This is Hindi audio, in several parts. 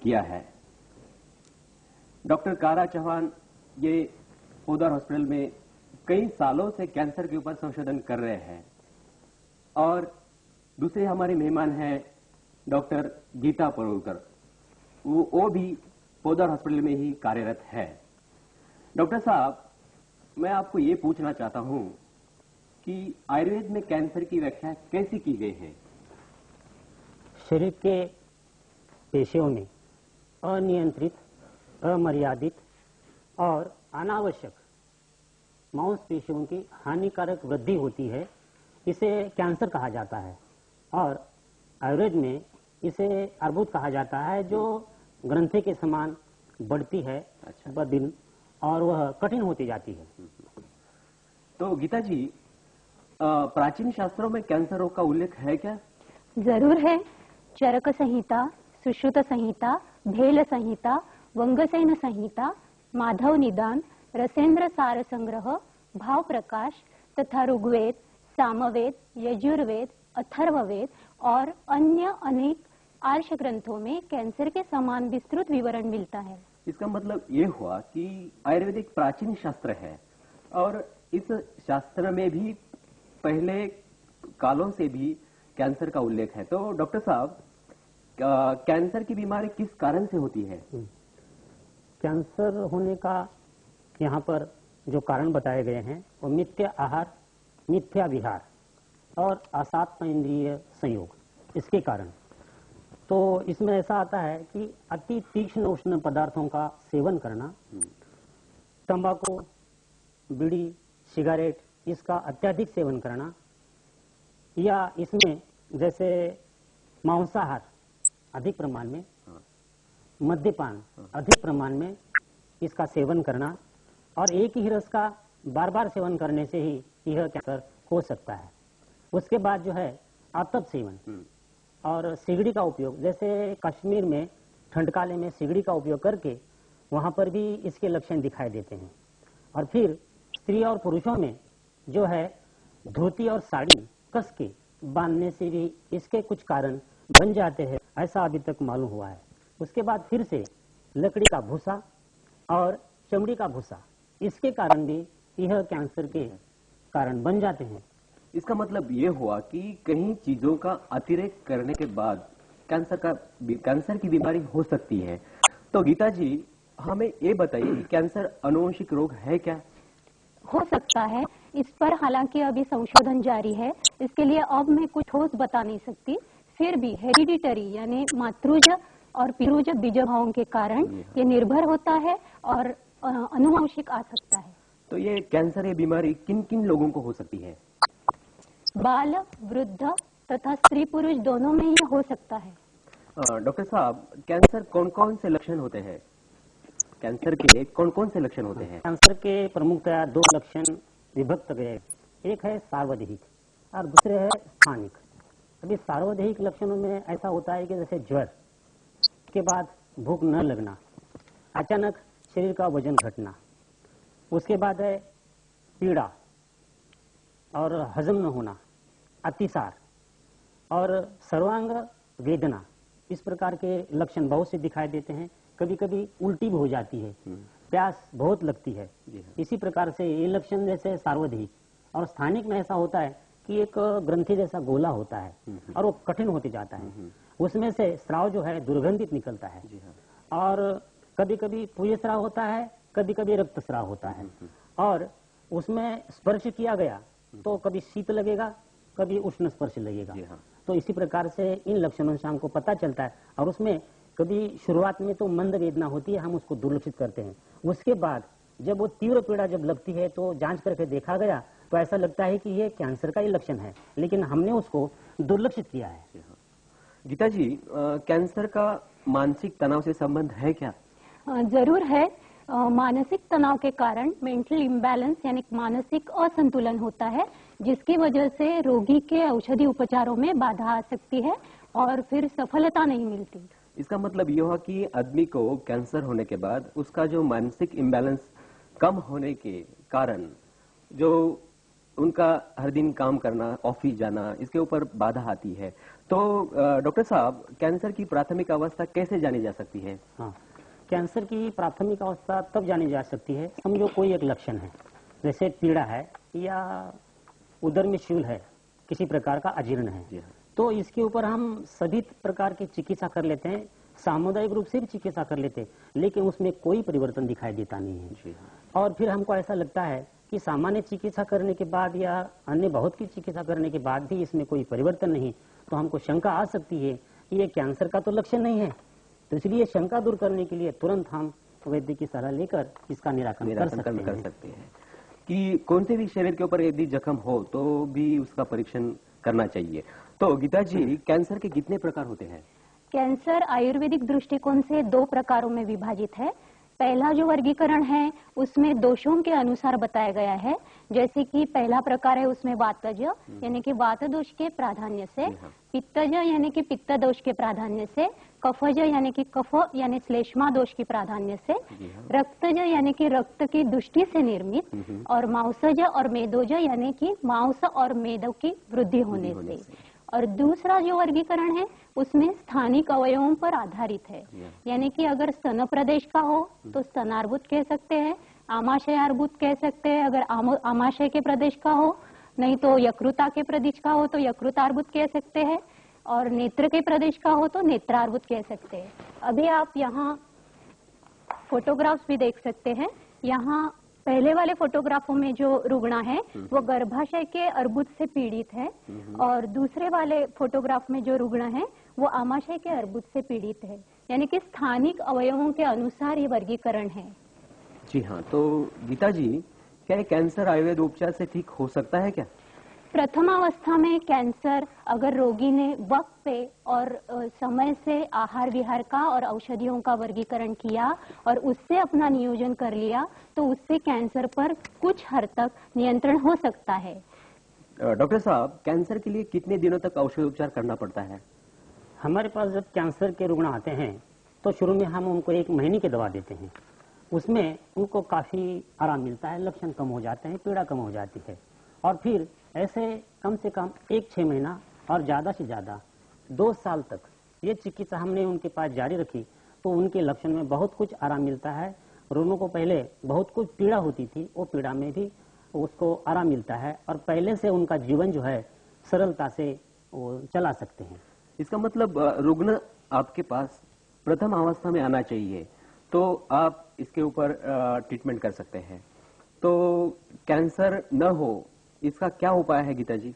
किया है। डॉक्टर कारा चौहान ये पोद्दार हॉस्पिटल में कई सालों से कैंसर के ऊपर संशोधन कर रहे हैं और दूसरे हमारे मेहमान हैं डॉक्टर गीता परुलकर, वो भी पोद्दार हॉस्पिटल में ही कार्यरत है। डॉक्टर साहब, मैं आपको ये पूछना चाहता हूं कि आयुर्वेद में कैंसर की व्याख्या कैसी की गई है? शरीर के पेशियों में अनियंत्रित, अमर्यादित और अनावश्यक मांसपेशियों की हानिकारक वृद्धि होती है, इसे कैंसर कहा जाता है। और आयुर्वेद में इसे अर्बुद कहा जाता है, जो ग्रंथि के समान बढ़ती है दिन और वह कठिन होती जाती है। तो गीता जी, प्राचीन शास्त्रों में कैंसर रोग का उल्लेख है क्या? जरूर है। चरक संहिता, सुश्रुत संहिता, भेल संहिता, वंगसेन संहिता, माधव निदान, रसेंद्र सार संग्रह, भाव प्रकाश तथा ऋग्वेद, सामवेद, यजुर्वेद, अथर्ववेद और अन्य अनेक आर्ष ग्रंथों में कैंसर के समान विस्तृत विवरण मिलता है। इसका मतलब ये हुआ कि आयुर्वेदिक प्राचीन शास्त्र है और इस शास्त्र में भी पहले कालों से भी कैंसर का उल्लेख है। तो डॉक्टर साहब, कैंसर की बीमारी किस कारण से होती है? कैंसर होने का यहाँ पर जो कारण बताए गए हैं वो मिथ्या आहार, मिथ्या विहार और असात्म इंद्रिय संयोग, इसके कारण। तो इसमें ऐसा आता है कि अति तीक्ष्ण उष्ण पदार्थों का सेवन करना, तंबाकू, बीड़ी, सिगरेट, इसका अत्यधिक सेवन करना, या इसमें जैसे मांसाहार अधिक प्रमाण में, मद्यपान अधिक प्रमाण में इसका सेवन करना और एक ही रस का बार बार सेवन करने से ही यह कैंसर हो सकता है। उसके बाद जो है आतप सेवन और सिगड़ी का उपयोग, जैसे कश्मीर में ठंडकाले में सिगड़ी का उपयोग करके वहां पर भी इसके लक्षण दिखाई देते हैं। और फिर स्त्री और पुरुषों में जो है धोती और साड़ी कस के बांधने से भी इसके कुछ कारण बन जाते हैं, ऐसा अभी तक मालूम हुआ है। उसके बाद फिर से लकड़ी का भूसा और चमड़ी का भूसा, इसके कारण भी यह कैंसर के कारण बन जाते हैं। इसका मतलब ये हुआ कि कहीं चीजों का अतिरेक करने के बाद कैंसर की बीमारी हो सकती है। तो गीता जी, हमें ये बताइए कि कैंसर आनुवंशिक रोग है क्या? हो सकता है। इस पर हालांकि अभी संशोधन जारी है, इसके लिए अब मैं कुछ ठोस बता नहीं सकती। फिर भी हेरिडिटरी यानी मातृज और पितृज बीजभावों के कारण ये निर्भर होता है और अनुवांशिक आ सकता है। तो ये कैंसर, ये बीमारी किन किन लोगों को हो सकती है? बाल, वृद्ध तथा स्त्री पुरुष दोनों में ये हो सकता है। डॉक्टर साहब, कैंसर कौन कौन से लक्षण होते हैं? कैंसर के कौन कौन से लक्षण होते हैं? कैंसर के प्रमुखतया दो लक्षण विभक्त गए, एक है सार्वदेहिक और दूसरे है स्थानिक। अभी सार्वदेहिक लक्षणों में ऐसा होता है कि जैसे ज्वर के बाद भूख न लगना, अचानक शरीर का वजन घटना, उसके बाद है पीड़ा और हजम न होना, अतिसार और सर्वांग वेदना, इस प्रकार के लक्षण बहुत से दिखाई देते हैं। कभी कभी उल्टी भी हो जाती है, प्यास बहुत लगती है। इसी प्रकार से ये लक्षण जैसे सार्वदेहिक। और स्थानिक में ऐसा होता है कि एक ग्रंथि जैसा गोला होता है और वो कठिन होते जाता है, उसमें से स्राव जो है दुर्गंधित निकलता है और कभी कभी पूय स्राव होता है, कभी कभी रक्त स्राव होता है और उसमें स्पर्श किया गया तो कभी शीत लगेगा, कभी उष्ण स्पर्श लगेगा। तो इसी प्रकार से इन लक्षणों से हमको पता चलता है। और उसमें कभी शुरुआत में तो मंद वेदना होती है, हम उसको दुर्लक्षित करते हैं। उसके बाद जब वो तीव्र पीड़ा जब लगती है तो जांच करके देखा गया तो ऐसा लगता है कि ये कैंसर का ही लक्षण है, लेकिन हमने उसको दुर्लक्षित किया है। गीता जी, कैंसर का मानसिक तनाव से संबंध है क्या? जरूर है। मानसिक तनाव के कारण मेंटल इम्बैलेंस यानी मानसिक असंतुलन होता है, जिसकी वजह से रोगी के औषधि उपचारों में बाधा आ सकती है और फिर सफलता नहीं मिलती। इसका मतलब ये हुआ कि आदमी को कैंसर होने के बाद उसका जो मानसिक इम्बैलेंस कम होने के कारण जो उनका हर दिन काम करना, ऑफिस जाना, इसके ऊपर बाधा आती है। तो डॉक्टर साहब, कैंसर की प्राथमिक अवस्था कैसे जानी जा सकती है? हाँ, कैंसर की प्राथमिक अवस्था तब जानी जा सकती है, समझो कोई एक लक्षण है, जैसे पीड़ा है या उदर में शूल है, किसी प्रकार का अजीर्ण है, तो इसके ऊपर हम सभी प्रकार की चिकित्सा कर लेते हैं, सामुदायिक रूप से भी चिकित्सा कर लेते हैं, लेकिन उसमें कोई परिवर्तन दिखाई देता नहीं है। और फिर हमको ऐसा लगता है कि सामान्य चिकित्सा करने के बाद या अन्य बहुत की चिकित्सा करने के बाद भी इसमें कोई परिवर्तन नहीं, तो हमको शंका आ सकती है कि ये कैंसर का तो लक्षण नहीं है। तो इसलिए शंका दूर करने के लिए तुरंत हम वैद्य की सलाह लेकर इसका निराकरण कर सकते हैं कि कौन से भी शरीर के ऊपर यदि जख्म हो तो भी उसका परीक्षण करना चाहिए। तो गीता जी, कैंसर के कितने प्रकार होते हैं? कैंसर आयुर्वेदिक दृष्टिकोण से 2 प्रकारों में विभाजित है। पहला जो वर्गीकरण है उसमें दोषों के अनुसार बताया गया है, जैसे कि पहला प्रकार है उसमें वातज यानी कि वात दोष के प्राधान्य से, पित्तज यानी कि पित्त दोष के प्राधान्य से, कफज यानी कि कफ यानी श्लेष्मा दोष की प्राधान्य से, रक्तज यानी कि रक्त की दृष्टि से निर्मित, और मांसज और मेदोज यानी कि मांस और मेदों की वृद्धि होने से। और दूसरा जो वर्गीकरण है उसमें स्थानिक अवयवों पर आधारित है, यानी कि अगर स्तन प्रदेश का हो तो स्तनार्बुद कह सकते हैं, आमाशयार्बुद कह सकते हैं अगर आमाशय के प्रदेश का हो, नहीं तो यकृता के प्रदेश का हो तो यकृतार्बुद कह सकते हैं, और नेत्र के प्रदेश का हो तो नेत्रार्बुद कह सकते हैं। अभी आप यहाँ फोटोग्राफ्स भी देख सकते हैं। यहाँ पहले वाले फोटोग्राफों में जो रुग्ण है वो गर्भाशय के अर्बुद से पीड़ित है, और दूसरे वाले फोटोग्राफ में जो रुग्ण है वो आमाशय के अर्बुद से पीड़ित है, यानी कि स्थानिक अवयवों के अनुसार ये वर्गीकरण है। जी हाँ, तो गीता जी, क्या कैंसर आयुर्वेद उपचार से ठीक हो सकता है क्या? प्रथम अवस्था में कैंसर अगर रोगी ने वक्त पे और समय से आहार विहार का और औषधियों का वर्गीकरण किया और उससे अपना नियोजन कर लिया तो उससे कैंसर पर कुछ हद तक नियंत्रण हो सकता है। डॉक्टर साहब, कैंसर के लिए कितने दिनों तक औषध उपचार करना पड़ता है? हमारे पास जब कैंसर के रुग्ण आते हैं तो शुरू में हम उनको 1 महीने की दवा देते हैं, उसमें उनको काफी आराम मिलता है, लक्षण कम हो जाते हैं, पीड़ा कम हो जाती है, और फिर ऐसे कम से कम 1-6 महीना और ज्यादा से ज्यादा 2 साल तक ये चिकित्सा हमने उनके पास जारी रखी तो उनके लक्षण में बहुत कुछ आराम मिलता है। रोगियों को पहले बहुत कुछ पीड़ा होती थी, वो पीड़ा में भी उसको आराम मिलता है और पहले से उनका जीवन जो है सरलता से वो चला सकते हैं। इसका मतलब रुग्ण आपके पास प्रथम अवस्था में आना चाहिए तो आप इसके ऊपर ट्रीटमेंट कर सकते हैं। तो कैंसर न हो इसका क्या उपाय है गीता जी?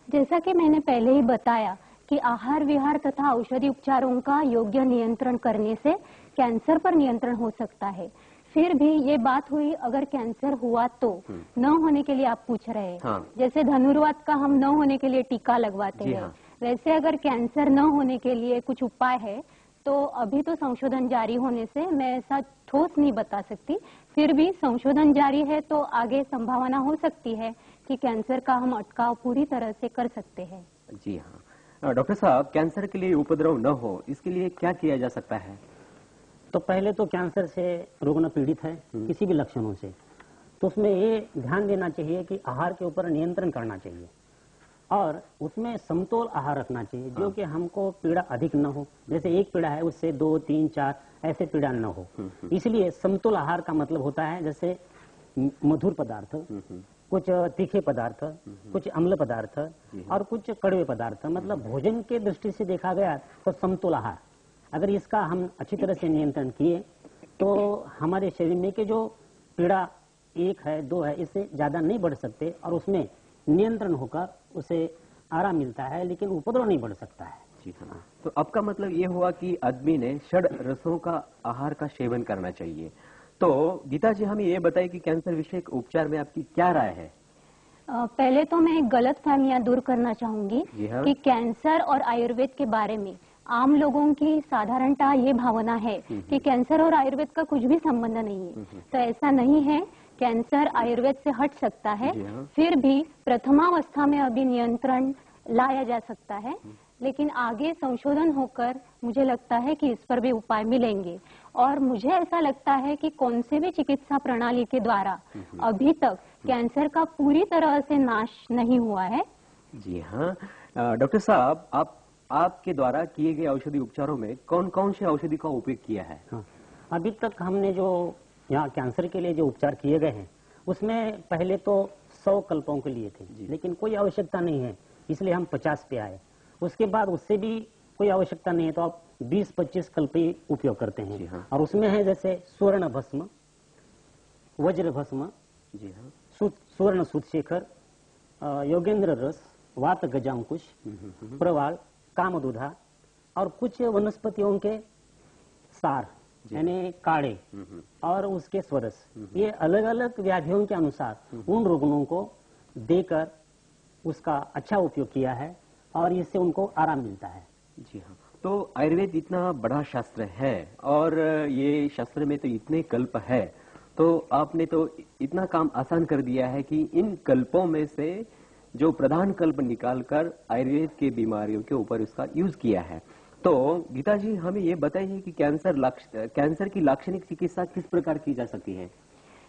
जैसा कि मैंने पहले ही बताया कि आहार विहार तथा औषधि उपचारों का योग्य नियंत्रण करने से कैंसर पर नियंत्रण हो सकता है। फिर भी ये बात हुई अगर कैंसर हुआ तो न होने के लिए आप पूछ रहे हैं। हाँ। जैसे धनुर्वात का हम न होने के लिए टीका लगवाते हैं। हाँ। वैसे अगर कैंसर न होने के लिए कुछ उपाय है तो अभी तो संशोधन जारी होने से मैं ऐसा ठोस नहीं बता सकती, फिर भी संशोधन जारी है तो आगे संभावना हो सकती है कि कैंसर का हम अटकाव पूरी तरह से कर सकते हैं। जी हाँ। डॉक्टर साहब, कैंसर के लिए उपद्रव न हो इसके लिए क्या किया जा सकता है? तो पहले तो कैंसर से रुग्ण पीड़ित है किसी भी लक्षणों से, तो उसमें ये ध्यान देना चाहिए कि आहार के ऊपर नियंत्रण करना चाहिए और उसमें समतोल आहार रखना चाहिए जो कि हमको पीड़ा अधिक न हो। जैसे एक पीड़ा है उससे 2, 3, 4 ऐसे पीड़ा न हो। इसलिए समतोल आहार का मतलब होता है जैसे मधुर पदार्थ, कुछ तीखे पदार्थ, कुछ अम्ल पदार्थ और कुछ कड़वे पदार्थ, मतलब भोजन के दृष्टि से देखा गया तो समतोल आहार अगर इसका हम अच्छी तरह से नियंत्रण किए तो हमारे शरीर में के जो पीड़ा 1 है 2 है इससे ज्यादा नहीं बढ़ सकते और उसमें नियंत्रण होकर उसे आराम मिलता है, लेकिन उपद्रव नहीं बढ़ सकता है। जी हाँ। तो आपका मतलब ये हुआ कि आदमी ने षड रसों का आहार का सेवन करना चाहिए। तो गीता जी, हमें ये बताइए कि कैंसर विषयक उपचार में आपकी क्या राय है? पहले तो मैं गलत फहमियां दूर करना चाहूंगी कि कैंसर और आयुर्वेद के बारे में आम लोगों की साधारणता ये भावना है कि कैंसर और आयुर्वेद का कुछ भी संबंध नहीं है। तो ऐसा नहीं है, कैंसर आयुर्वेद से हट सकता है। फिर भी प्रथमावस्था में अभी नियंत्रण लाया जा सकता है, लेकिन आगे संशोधन होकर मुझे लगता है कि इस पर भी उपाय मिलेंगे। और मुझे ऐसा लगता है कि कौन से भी चिकित्सा प्रणाली के द्वारा अभी तक कैंसर का पूरी तरह से नाश नहीं हुआ है। जी हाँ। डॉक्टर साहब, आपके द्वारा किए गए औषधि उपचारों में कौन कौन से औषधि का उपयोग किया है? हाँ, अभी तक हमने जो यहाँ कैंसर के लिए जो उपचार किए गए हैं उसमें पहले तो 100 कल्पों के लिए थे, लेकिन कोई आवश्यकता नहीं है, इसलिए हम 50 पे आए। उसके बाद उससे भी कोई आवश्यकता नहीं है तो आप 20-25 कल्प ही उपयोग करते हैं। हाँ। और उसमें है जैसे स्वर्ण भस्म, वज्र भस्म, जी हाँ। स्वर्ण सूतशेखर, योगेंद्र रस, वात गजांकुश, प्रवाल, कामदुधा और कुछ वनस्पतियों के सार यानी काढ़े और उसके स्वरस, ये अलग अलग व्याधियों के अनुसार उन रुग्णों को देकर उसका अच्छा उपयोग किया है और इससे उनको आराम मिलता है। जी हाँ। तो आयुर्वेद इतना बड़ा शास्त्र है और ये शास्त्र में तो इतने कल्प है, तो आपने तो इतना काम आसान कर दिया है कि इन कल्पों में से जो प्रधान कल्प निकालकर आयुर्वेद के बीमारियों के ऊपर उसका यूज किया है। तो गीता जी, हमें ये बताइए कि कैंसर की लाक्षणिक चिकित्सा किस प्रकार की जा सकती है?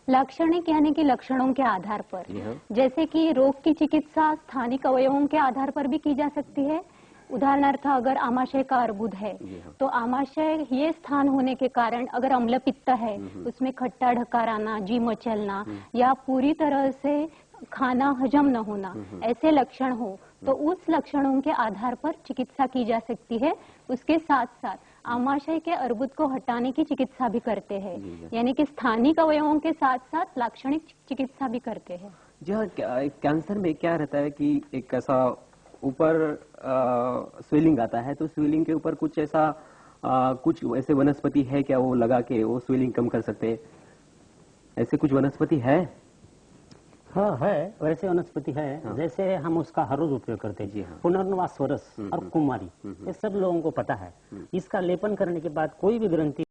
लाक्षणिक यानी कि लक्षणों के आधार पर, जैसे कि रोग की चिकित्सा स्थानिक अवयवों के आधार पर भी की जा सकती है। उदाहरणार्थ अगर आमाशय का अर्बुद है तो आमाशय ये स्थान होने के कारण अगर अम्ल पित्त है, उसमें खट्टा ढकार आना, जी मचलना या पूरी तरह से खाना हजम न होना, ऐसे लक्षण हो तो उस लक्षणों के आधार पर चिकित्सा की जा सकती है। उसके साथ साथ आमाशय के अर्बुद को हटाने की चिकित्सा भी करते हैं, यानी कि स्थानिक अवयवों के साथ साथ लाक्षणिक चिकित्सा भी करते हैं। जी हाँ। कैंसर में क्या रहता है कि एक ऐसा ऊपर स्वेलिंग आता है, तो स्वेलिंग के ऊपर कुछ ऐसा कुछ ऐसे वनस्पति है क्या, वो लगा के वो स्वेलिंग कम कर सकते हैं? ऐसे कुछ वनस्पति है? हाँ है, वैसे वनस्पति है। हाँ। जैसे हम उसका हर रोज उपयोग करते हैं, पुनर्नवा स्वरस और कुमारी, ये सब लोगों को पता है। इसका लेपन करने के बाद कोई भी ग्रंथि